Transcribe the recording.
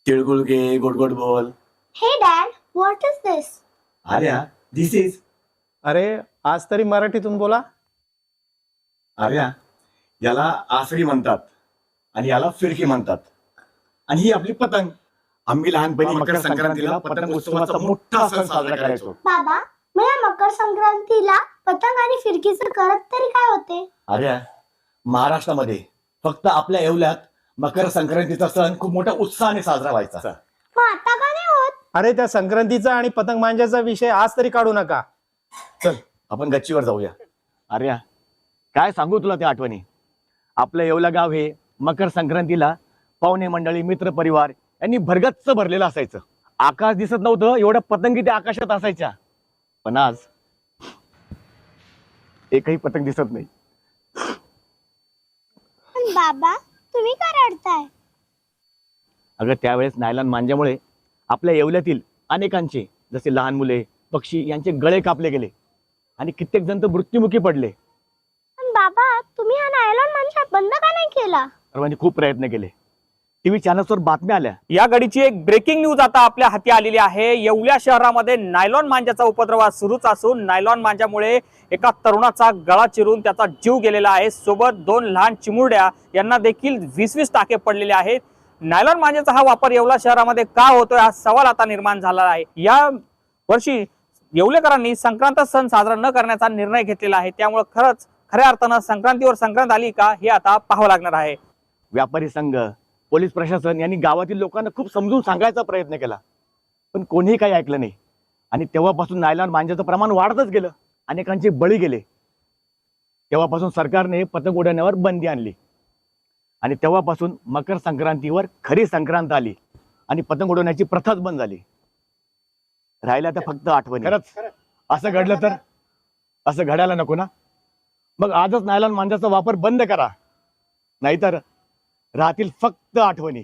तिळगुळ घे, गोड गोड बोल. Hey Dad, what is this? Arya, this is. अरे आज तरी मराठीतून बोला. आर्या, याला आसळी म्हणतात आणि याला फिरकी म्हणतात. आणि ही आपली पतंग. आम्ही लहानपणी मकर संक्रांतीला पतंग उत्सवाचा मोठा सण साजरा करायचो. बाबा, मला मकर संक्रांतीला पतंग आणि फिरकीचं करत तरी काय होते? आर्या, महाराष्ट्रामध्ये फक्त आपल्या येवल्यात मकर संक्रांतीचा सण खूप मोठ्या उत्साहाने साजरा व्हायचा. मग आता का नाही होत? अरे त्या संक्रांतीचा आणि पतंग मांजाचा विषय आज तरी काढू नका. चल आपण गच्चीवर जाऊया. आर्या, काय सांगू तुला त्या आठवणी. आपलं येवला गाव हे मकर संक्रांतीला पाहुणे मंडळी, मित्र परिवार यांनी भरगच्च भरलेलं असायचं. आकाश दिसत नव्हतं, एवढ्या पतंगी त्या आकाशात असायच्या. पण आज एकही पतंग दिसत नाही. पण बाबा, तुम्ही का रडताय? अगं त्यावेळेस नायलॉन मांजामुळे आपल्या येवल्यातील अनेकांचे, जसे लहान मुले, पक्षी यांचे गळे कापले गेले आणि कित्येक जण तर मृत्युमुखी पडले. पण बाबा, तुम्ही हा नायलॉन मांजा बंद का नाही केला? सर्वांनी खूप प्रयत्न केले. टीव्ही चॅनल्सवर बातम्या आल्या. या घडीची एक ब्रेकिंग न्यूज आता आपल्या हाती आलेली आहे. येवल्या शहरामध्ये नायलॉन मांजाचा उपद्रव सुरूच असून नायलॉन मांजामुळे एका तरुणाचा गळा चिरून त्याचा जीव गेलेला आहे. सोबत 2 लहान चिमुरड्या यांना देखील 20-20 टाके पडलेले आहेत. नायलॉन मांजाचा हा वापर येवला शहरामध्ये का होतोय हा सवाल आता निर्माण झाला आहे. या वर्षी येवलेकरांनी संक्रांत सण साजरा न करण्याचा निर्णय घेतलेला आहे. त्यामुळे खरंच खऱ्या अर्थानं संक्रांतीवर संक्रांत आली का हे आता पाहावं लागणार आहे. व्यापारी संघ, पोलीस प्रशासन यांनी गावातील लोकांना खूप समजून सांगायचा प्रयत्न केला, पण कोणीही काही ऐकलं नाही. आणि तेव्हापासून नायलॉन मांजाचं प्रमाण वाढतच गेलं. अनेकांचे बळी गेले. तेव्हापासून सरकारने पतंग उडवण्यावर बंदी आणली आणि तेव्हापासून मकर संक्रांतीवर खरी संक्रांत आली आणि पतंग उडवण्याची प्रथाच बंद झाली. राहिल्या त्या फक्त आठवणी. खरंच असं घडलं तर असं घडायला नको ना. मग आजच नायलॉन मांजाचा वापर बंद करा, नाहीतर राहतील फक्त आठवणी.